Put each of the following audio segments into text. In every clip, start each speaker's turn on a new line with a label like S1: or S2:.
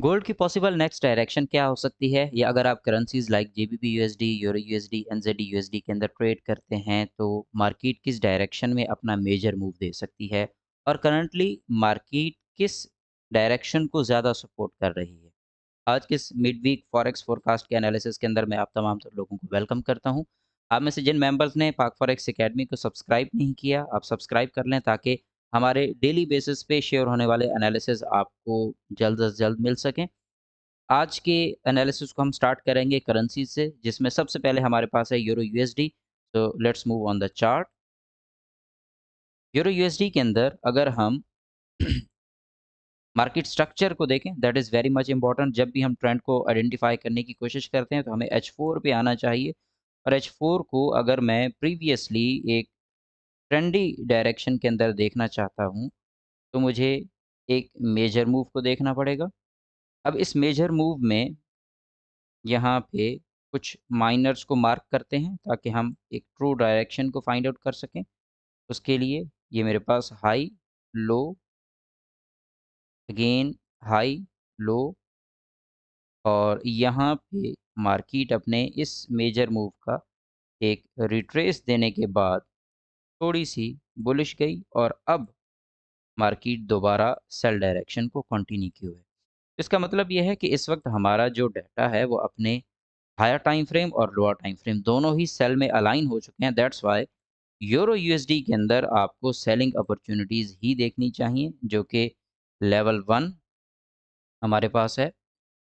S1: Gold की possible next direction क्या हो सकती है? या अगर आप currencies like GBP USD, euro USD, NZD USD के अंदर ट्रेड करते हैं, तो मार्केट किस डायरेक्शन में अपना मेजर मूव दे सकती है? और करंटली मार्केट किस डायरेक्शन को ज़्यादा सपोर्ट कर रही है? आज के इस मिड वीक फॉरेक्स फोरकास्ट के एनालिसिस के अंदर मैं आप तमाम तर लोगों को वेलकम करता हूं। आप में से जिन मेंबर्स ने पाक फॉरेक्स एकेडमी को सब्सक्राइब नहीं किया, आप सब्सक्राइब कर लें ताकि हमारे डेली बेसिस पे शेयर होने वाले एनालिसिस आपको जल्द से जल्द मिल सकें। आज के एनालिसिस को हम स्टार्ट करेंगे करेंसी से, जिसमें सबसे पहले हमारे पास है यूरो यूएसडी। तो let's move on the chart. Euro USD के अंदर अगर हम मार्केट स्ट्रक्चर को देखें, that is very much important. जब भी हम ट्रेंड को आइडेंटिफाई करने की कोशिश करते हैं तो हमें H4 पे आना चाहिए। और H4 को अगर मैं प्रीवियसली एक ट्रेंडी डायरेक्शन के अंदर देखना चाहता हूँ, तो मुझे एक मेजर मूव को देखना पड़ेगा। अब इस मेजर मूव में यहाँ पे कुछ माइनर्स को मार्क करते हैं ताकि हम एक ट्रू डायरेक्शन को फाइंड आउट कर सकें। उसके लिए ये मेरे पास हाई, लो, अगेन हाई, लो, और यहाँ पे मार्केट अपने इस मेजर मूव का एक रिट्रेस देने के बाद थोड़ी-सी बुलिश गई और अब मार्केट दोबारा सेल डायरेक्शन को कंटिन्यू की हुई है। इसका मतलब ये है कि इस वक़्त हमारा जो डाटा है वो अपने हायर टाइम फ्रेम और लोअर टाइम फ्रेम दोनों ही सेल में अलाइन हो चुके हैं। दैट्स व्हाई यूरो यूएसडी के अंदर आपको सेलिंग अपॉर्च्युनिटीज़ ही देखनी चाहिए, जो कि लेवल 1 हमारे पास है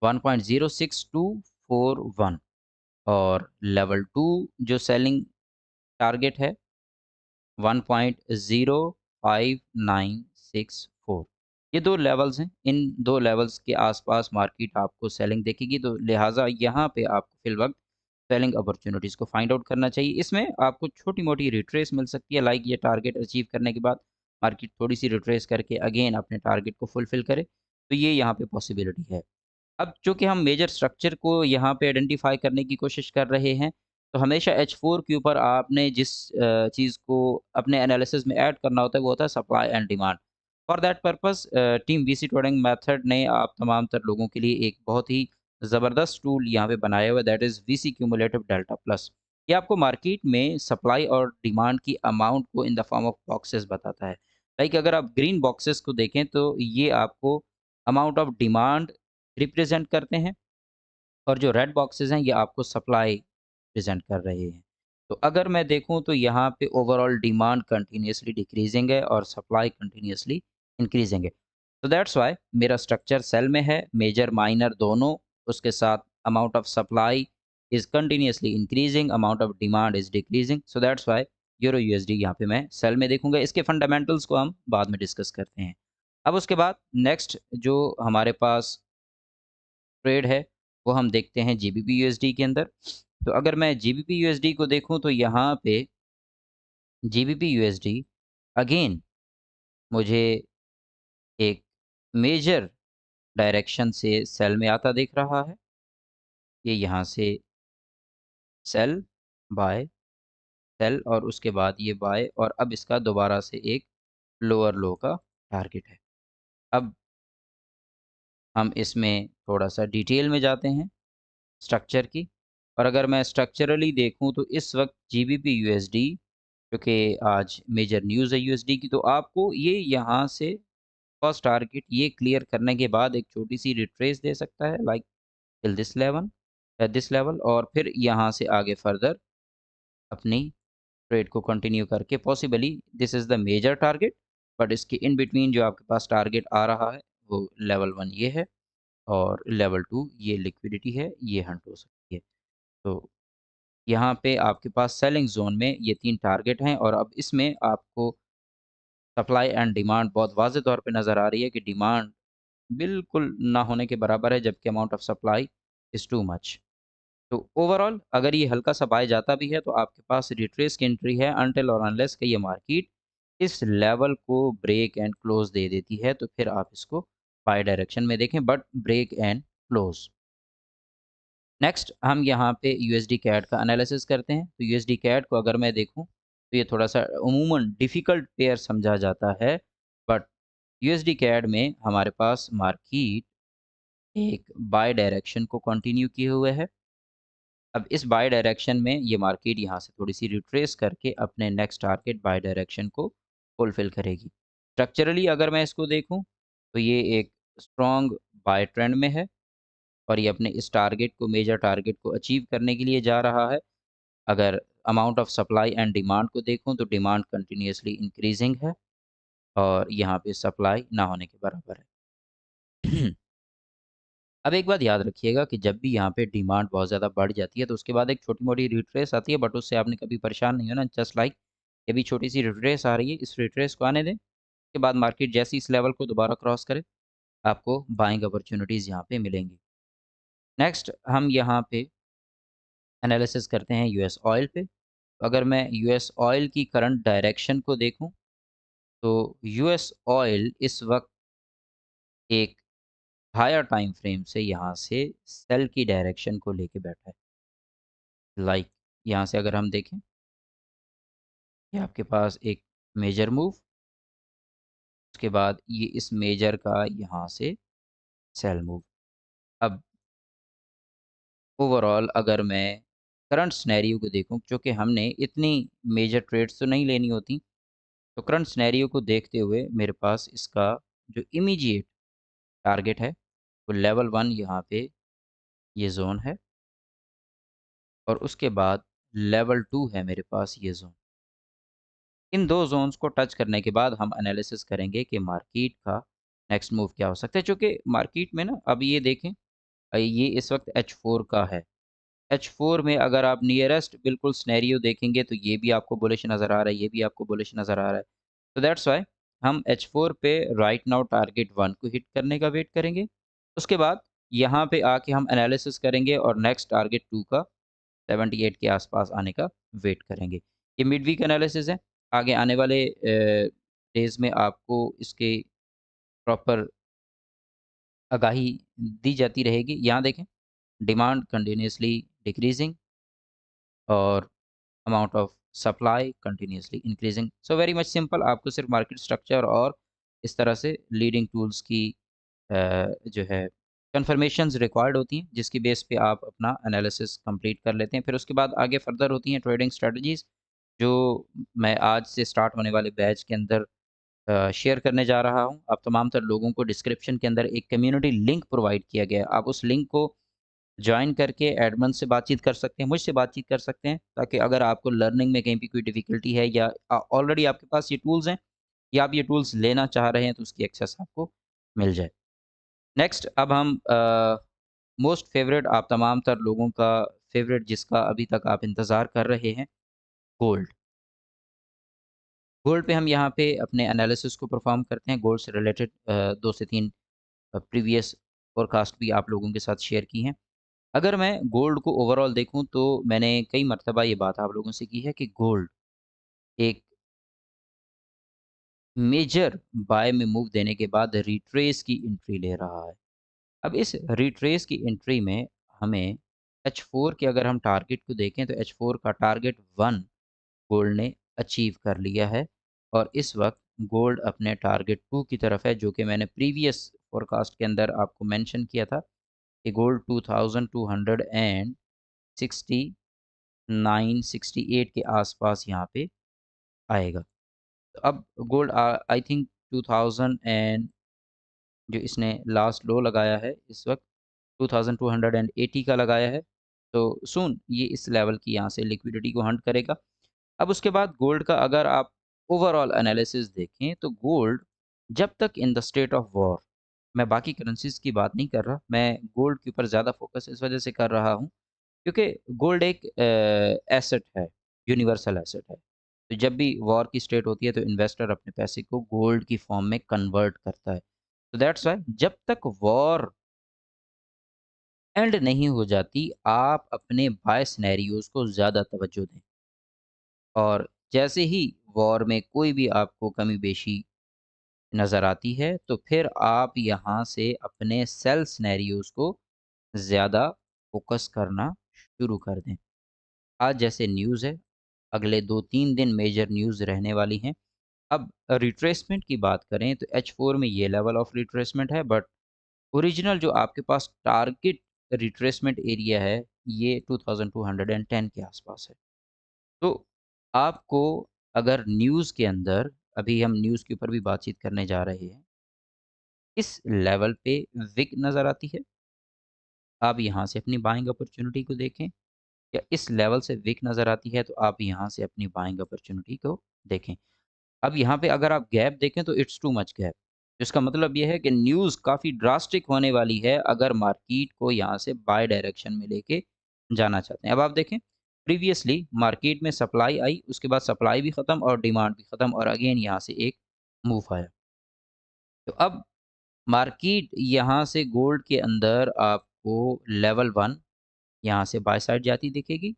S1: 1.06241, और लेवल 2 जो सेलिंग टारगेट है 1.05964। ये 2 लेवल्स हैं। इन 2 लेवल्स के आसपास मार्केट आपको सेलिंग दिखेगी, तो लिहाज़ा यहाँ पे आपको फ़िल वक़्त सेलिंग अपॉर्च्युनिटीज़ को फाइंड आउट करना चाहिए। इसमें आपको छोटी-मोटी रिट्रेस मिल सकती है, लाइक ये टारगेट अचीव करने के बाद मार्केट थोड़ी-सी रिट्रेस करके अगेन अपने टारगेट को फुलफ़िल करे, तो ये यहाँ पे पॉसिबिलिटी है। अब चूँकि हम मेजर स्ट्रक्चर को यहाँ पे आइडेंटिफ़ाई करने की कोशिश कर रहे हैं, तो हमेशा H4 के ऊपर आपने जिस चीज़ को अपने एनालिसिस में ऐड करना होता है, वो होता है supply and demand. For that purpose team VC trading method ने आप तमाम तर लोगों के लिए एक बहुत ही ज़बरदस्त टूल यहाँ पे बनाया हुआ है, that is VC cumulative delta plus. ये आपको मार्केट में सप्लाई और डिमांड की अमाउंट को in the form of boxes बताता है। लाइक अगर आप ग्रीन बॉक्सेस को देखें, तो ये आपको अमाउंट ऑफ डिमांड रिप्रेज़ेंट करते हैं, और जो रेड बॉक्सेस हैं ये आपको सप्लाई प्रेज़ेंट कर रहे हैं। तो अगर मैं देखूँ तो यहाँ पे ओवरऑल डिमांड कंटीन्यूअसली डिक्रीज़िंग है और सप्लाई कंटीन्यूअसली इंक्रीज़िंग है। तो दैट्स व्हाई मेरा स्ट्रक्चर सेल में है, मेजर माइनर दोनों, उसके साथ amount of supply is continuously increasing, amount of demand is decreasing. So that's why euro USD यहाँ पे मैं सेल में देखूँगा। इसके फंडामेंटल्स को हम बाद में डिस्कस करते हैं। अब उसके बाद नेक्स्ट जो हमारे पास ट्रेड है, वो हम देखते हैं जीबीपी यूएसडी के अंदर। तो अगर मैं जीबीपी यूएसडी को देखूँ तो यहाँ पे जीबीपी यूएसडी अगेन मुझे एक मेजर डायरेक्शन से सेल में आता दिख रहा है। ये यहाँ से सेल, बाय, सेल, और उसके बाद ये बाय, और अब इसका दोबारा से एक लोअर लो का टारगेट है। अब हम इसमें थोड़ा-सा डिटेल में जाते हैं स्ट्रक्चर की, और अगर मैं स्ट्रक्चरली देखूँ तो इस वक़्त जीबीपी यूएसडी, क्योंकि आज मेजर न्यूज़ है यूएसडी की, तो आपको ये यहाँ से फर्स्ट टारगेट ये क्लियर करने के बाद एक छोटी-सी रिट्रेस दे सकता है, लाइक टिल दिस लेवल, और फिर यहाँ से आगे फर्दर अपनी ट्रेड को कंटिन्यू करके possibly this is the major target, but इसके इन बिटवीन जो आपके पास टारगेट आ रहा है वो लेवल 1 ये है, और लेवल 2 ये लिक्विडिटी है, ये हंट हो सकती है। तो यहाँ पे आपके पास सेलिंग ज़ोन में ये 3 टारगेट हैं, और अब इसमें आपको सप्लाई एंड डिमांड बहुत वाज़ेह तौर पे नज़र आ रही है कि डिमांड बिल्कुल ना होने के बराबर है, जबकि amount of supply is too much. तो ओवरऑल अगर ये हल्का-सा बाय जाता भी है, तो आपके पास रिट्रेस की एंट्री है अनटिल और अनलेस कि ये मार्केट इस लेवल को ब्रेक एंड क्लोज़ दे देती है, तो फिर आप इसको बाय डायरेक्शन में देखें, but break and close. Next हम यहाँ पे यूएसडी कैड का एनालिसिस करते हैं। तो यूएसडी कैड को अगर मैं देखूँ, तो ये थोड़ा-सा अमूमन डिफ़िकल्ट पेयर समझा जाता है, बट यूएसडी कैड में हमारे पास मार्केट एक बाय डायरेक्शन को कंटिन्यू किए हुए है। अब इस बाय डायरेक्शन में ये मार्केट यहाँ से थोड़ी-सी रिट्रेस करके अपने नेक्स्ट टारगेट बाय डायरेक्शन को फुलफ़िल करेगी। स्ट्रक्चरली अगर मैं इसको देखूँ, तो ये एक स्ट्रॉन्ग बाय ट्रेंड में है और ये अपने इस टारगेट को मेजर टारगेट को अचीव करने के लिए जा रहा है। अगर amount of supply and demand को देखूँ, तो डिमांड कंटीन्यूअसली इंक्रीज़िंग है और यहाँ पे सप्लाई ना होने के बराबर है। अब एक बात याद रखिएगा कि जब भी यहाँ पे डिमांड बहुत ज़्यादा बढ़ जाती है, तो उसके बाद एक छोटी-मोटी रिट्रेस आती है, बट उससे आपने कभी परेशान नहीं होना। जस्ट लाइक अभी छोटी-सी रिट्रेस आ रही है, इस रिट्रेस को आने दें, उसके बाद मार्केट जैसे ही इस लेवल को दोबारा क्रॉस करे, आपको बाइंग अपॉर्च्युनिटीज़ यहाँ पे मिलेंगी। नेक्स्ट हम यहाँ पे एनालिसिस करते हैं यूएस ऑयल पे। अगर मैं यूएस ऑयल की करंट डायरेक्शन को देखूँ, तो यूएस ऑयल इस वक़्त एक हायर टाइम फ्रेम से यहाँ से सेल की डायरेक्शन को लेके बैठा है। लाइक यहाँ से अगर हम देखें, ये आपके पास एक मेजर मूव, उसके बाद ये इस मेजर का यहाँ से सेल मूव। अब ओवरऑल अगर मैं करंट सिनेरियो को देखूं, क्योंकि हमने इतनी मेजर ट्रेड्स तो नहीं लेनी होती, तो करंट सिनेरियो को देखते हुए मेरे पास इसका जो इमीडिएट टारगेट है, वो लेवल 1 यहाँ पे ये ज़ोन है और उसके बाद लेवल 2 है मेरे पास ये ज़ोन। इन 2 ज़ोन्स को टच करने के बाद हम एनालिसिस करेंगे कि मार्केट का नेक्स्ट मूव क्या हो सकता है। चूँकि मार्केट में ना अब ये देखें, ये इस वक़्त H4 का है। H4 में अगर आप नियरेस्ट बिल्कुल सिनेरियो देखेंगे, तो ये भी आपको बुलिश नज़र आ रहा है, ये भी आपको बुलिश नज़र आ रहा है। तो दैट्स व्हाई हम H4 पे राइट नाउ टारगेट 1 को हिट करने का वेट करेंगे। उसके बाद यहाँ पे आके हम एनालिसिस करेंगे और नेक्स्ट टारगेट 2 का 78 के आसपास आने का वेट करेंगे। ये मिड वीक एनालिसिस है। आगे आने वाले डेज़ में आपको इसके प्रॉपर आगाही दी जाती रहेगी। यहाँ देखें, डिमांड कंटीन्यूअसली डिक्रीजिंग और amount of supply continuously increasing. So very much simple, आपको सिर्फ मार्केट स्ट्रक्चर और इस तरह से लीडिंग टूल्स की जो है कन्फर्मेशंस रिक्वायर्ड होती हैं, जिसकी बेस पे आप अपना एनालिसिस कंप्लीट कर लेते हैं। फिर उसके बाद आगे फर्दर होती हैं ट्रेडिंग स्ट्रेटजीज़, जो मैं आज से स्टार्ट होने वाले बैच के अंदर शेयर करने जा रहा हूँ। आप तमाम तर लोगों को डिस्क्रिप्शन के अंदर एक कम्युनिटी लिंक प्रोवाइड किया गया है। आप उस लिंक को जॉइन करके एडमिन से बातचीत कर सकते हैं, मुझसे बातचीत कर सकते हैं, ताकि अगर आपको लर्निंग में कहीं भी कोई डिफ़िकल्टी है या ऑलरेडी आपके पास ये टूल्स हैं या आप ये टूल्स लेना चाह रहे हैं, तो उसकी एक्सेस आपको मिल जाए। नेक्स्ट अब हम मोस्ट फ़ेवरेट, आप तमाम तर लोगों का फ़ेवरेट, जिसका अभी तक आप इंतज़ार कर रहे हैं, गोल्ड। गोल्ड पे हम यहाँ पे अपने एनालिसिस को परफ़ॉर्म करते हैं। गोल्ड से रिलेटेड 2 से 3 प्रीवियस फ़ोरकास्ट भी आप लोगों के साथ शेयर की हैं। अगर मैं गोल्ड को ओवरऑल देखूँ, तो मैंने कई मर्तबा ये बात आप लोगों से की है कि गोल्ड एक मेजर बाय में मूव देने के बाद रिट्रेस की एंट्री ले रहा है। अब इस रिट्रेस की एंट्री में हमें H4 के अगर हम टारगेट को देखें, तो H4 का टारगेट 1 गोल्ड ने अचीव कर लिया है और इस वक़्त गोल्ड अपने टारगेट 2 की तरफ है, जो कि मैंने प्रीवियस फ़ोरकास्ट के अंदर आपको मेंशन किया था कि गोल्ड 2269-68 के आसपास यहाँ पे आएगा। तो अब गोल्ड आई थिंक 2000 एंड जो इसने लास्ट लो लगाया है इस वक़्त 2280 का लगाया है। तो सून ये इस लेवल की यहाँ से लिक्विडिटी को हंट करेगा। अब उसके बाद गोल्ड का अगर आप ओवरऑल एनालिसिस देखें, तो गोल्ड जब तक in the state of war, मैं बाकी करेंसीज़ की बात नहीं कर रहा, मैं गोल्ड के ऊपर ज़्यादा फ़ोकस इस वजह से कर रहा हूँ, क्योंकि गोल्ड एक एसेट है, यूनिवर्सल एसेट है। तो जब भी वॉर की स्टेट होती है, तो इन्वेस्टर अपने पैसे को गोल्ड की फॉर्म में कन्वर्ट करता है। तो दैट्स व्हाई जब तक वॉर एंड नहीं हो जाती, आप अपने बाय सिनेरियोज़ को ज़्यादा तवज्जो दें और जैसे ही वॉर में कोई भी आपको कमी-बेशी नज़र आती है, तो फिर आप यहाँ से अपने सेल सिनेरियोज़ को ज़्यादा फ़ोकस करना शुरू कर दें। आज जैसे न्यूज़ है, अगले 2-3 दिन मेजर न्यूज़ रहने वाली हैं। अब रिट्रेसमेंट की बात करें, तो H4 में ये लेवल ऑफ रिट्रेसमेंट है, बट ओरिजिनल जो आपके पास टारगेट रिट्रेसमेंट एरिया है, ये 2210 के आसपास है। तो आपको अगर न्यूज़ के अंदर, अभी हम न्यूज़ के ऊपर भी बातचीत करने जा रहे हैं, इस लेवल पे विक नज़र आती है, आप यहाँ से अपनी बाइंग अपॉर्च्युनिटी को देखें, या इस लेवल से विक नज़र आती है, तो आप यहाँ से अपनी बाइंग अपॉर्च्युनिटी को देखें। अब यहाँ पे अगर आप गैप देखें तो इट्स टू मच गैप। इसका मतलब ये है कि न्यूज़ काफ़ी ड्रास्टिक होने वाली है अगर मार्केट को यहाँ से बाय डायरेक्शन में लेके जाना चाहते हैं। अब आप देखें, प्रीवियसली मार्केट में सप्लाई आई, उसके बाद सप्लाई भी ख़त्म और डिमांड भी ख़त्म और अगेन यहाँ से एक मूव आया। तो अब मार्केट यहाँ से गोल्ड के अंदर आपको लेवल 1 यहाँ से बाय साइड जाती दिखेगी,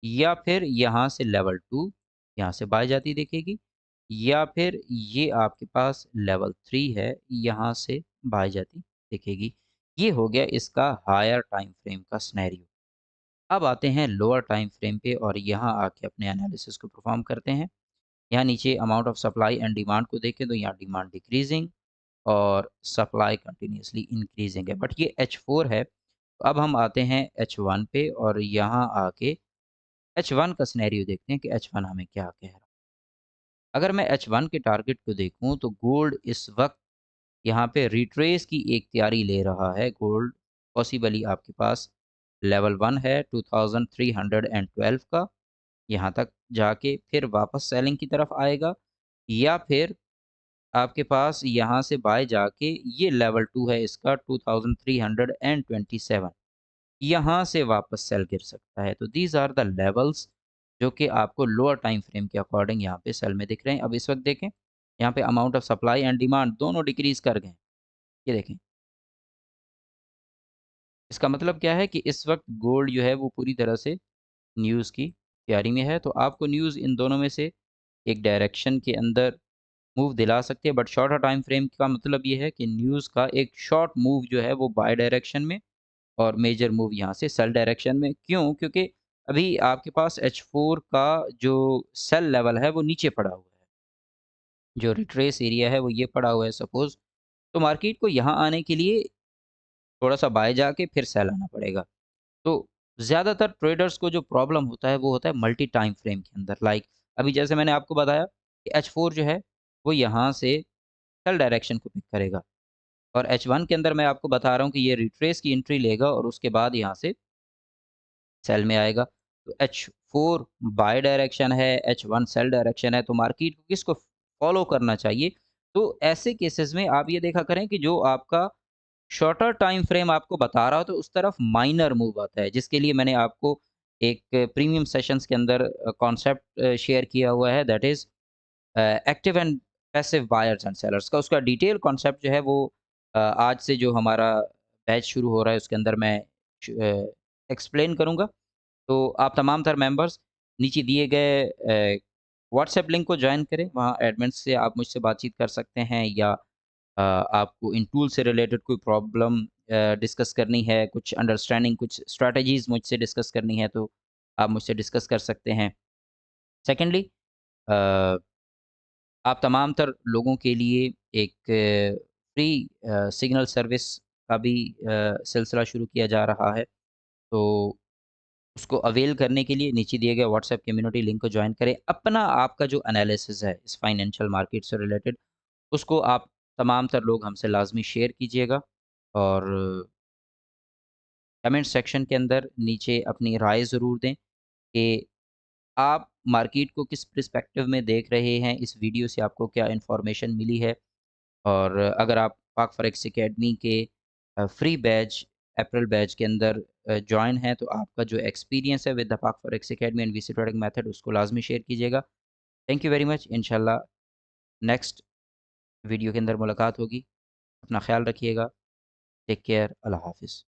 S1: या फिर यहाँ से लेवल 2 यहाँ से बाय जाती दिखेगी, या फिर ये आपके पास लेवल 3 है, यहाँ से बाय जाती दिखेगी। ये हो गया इसका हायर टाइम फ्रेम का सिनेरियो। अब आते हैं लोअर टाइम फ्रेम पे और यहाँ आके अपने एनालिसिस को परफॉर्म करते हैं। यहाँ नीचे amount of supply and demand को देखें तो यहाँ डिमांड डिक्रीजिंग और सप्लाई कंटिन्यूअसली इंक्रीजिंग है, बट ये H4 है। तो अब हम आते हैं H1 पे और यहाँ आके H1 का सिनेरियो देखते हैं कि H1 हमें क्या कह रहा है। अगर मैं H1 के टारगेट को देखूँ तो गोल्ड इस वक़्त यहाँ पे रिट्रेस की एक तैयारी ले रहा है। गोल्ड पॉसिबली आपके पास लेवल 1 है 2312 का, यहाँ तक जाके फिर वापस सेलिंग की तरफ आएगा, या फिर आपके पास यहाँ से बाय जाके ये लेवल 2 है इसका 2327, यहाँ से वापस सेल गिर सकता है। तो दीज़ आर द लेवल्स जो कि आपको लोअर टाइम फ्रेम के अकॉर्डिंग यहाँ पे सेल में दिख रहे हैं। अब इस वक़्त देखें, यहाँ पे amount of supply and demand दोनों डिक्रीज़ कर गए हैं। ये देखें, इसका मतलब क्या है कि इस वक़्त गोल्ड जो है वो पूरी तरह से न्यूज़ की तैयारी में है। तो आपको न्यूज़ इन दोनों में से एक डायरेक्शन के अंदर मूव दिला सकती है, बट शॉर्टर टाइम फ्रेम का मतलब ये है कि न्यूज़ का एक शॉर्ट मूव जो है वो बाय डायरेक्शन में और मेजर मूव यहाँ से सेल डायरेक्शन में। क्यों? क्योंकि अभी आपके पास H4 का जो सेल लेवल है वो नीचे पड़ा हुआ है। जो रिट्रेस एरिया है वो ये पड़ा हुआ है सपोज़। तो मार्केट को यहाँ आने के लिए थोड़ा-सा बाय जाके फिर सेल आना पड़ेगा। तो ज़्यादातर ट्रेडर्स को जो प्रॉब्लम होता है वो होता है मल्टी टाइम फ्रेम के अंदर। लाइक अभी जैसे मैंने आपको बताया कि H4 जो है वो यहाँ से सेल डायरेक्शन को पिक करेगा, और H1 के अंदर मैं आपको बता रहा हूँ कि ये रिट्रेस की एंट्री लेगा और उसके बाद यहाँ से सेल में आएगा। तो H4 बाय डायरेक्शन है, H1 सेल डायरेक्शन है, तो मार्केट को किसको फॉलो करना चाहिए? तो ऐसे केसेस में आप ये देखा करें कि जो आपका शॉर्टर टाइम फ्रेम आपको बता रहा हो तो उस तरफ माइनर मूव आता है, जिसके लिए मैंने आपको एक प्रीमियम सेशंस के अंदर कॉन्सेप्ट शेयर किया हुआ है, that is active and passive buyers and sellers का। उसका डिटेल कॉन्सेप्ट जो है वो आज से जो हमारा बैच शुरू हो रहा है उसके अंदर मैं एक्सप्लेन करूँगा। तो आप तमाम तर मेंबर्स नीचे दिए गए व्हाट्सएप लिंक को जॉइन करें, वहाँ एडमिन से आप मुझसे बातचीत कर सकते हैं, या आपको इन टूल से रिलेटेड कोई प्रॉब्लम डिस्कस करनी है, कुछ अंडरस्टैंडिंग, कुछ स्ट्रैटेजीज़ मुझसे डिस्कस करनी है, तो आप मुझसे डिस्कस कर सकते हैं। सेकंडली अ, आप तमाम तर लोगों के लिए एक फ्री सिग्नल सर्विस का भी सिलसिला शुरू किया जा रहा है। तो उसको अवेल करने के लिए नीचे दिए गए व्हाट्सएप कम्युनिटी लिंक को जॉइन करें। अपना आपका जो एनालिसिस है इस फाइनेंशियल मार्केट से रिलेटेड, उसको आप तमाम तर लोग हमसे लाज़मी शेयर कीजिएगा, और कमेंट सेक्शन के अंदर नीचे अपनी राय ज़रूर दें कि आप मार्केट को किस पर्सपेक्टिव में देख रहे हैं, इस वीडियो से आपको क्या इन्फॉर्मेशन मिली है। और अगर आप पाक फॉरेक्स एकेडमी के फ्री बैच अप्रैल बैच के अंदर जॉइन हैं, तो आपका जो एक्सपीरियंस है विद द पाक forex academy and VC trading method उसको लाज़मी शेयर कीजिएगा। Thank you very much. इंशाल्लाह नेक्स्ट वीडियो के अंदर मुलाकात होगी। अपना ख़्याल रखिएगा। Take care. अल्लाह हाफ़िज़।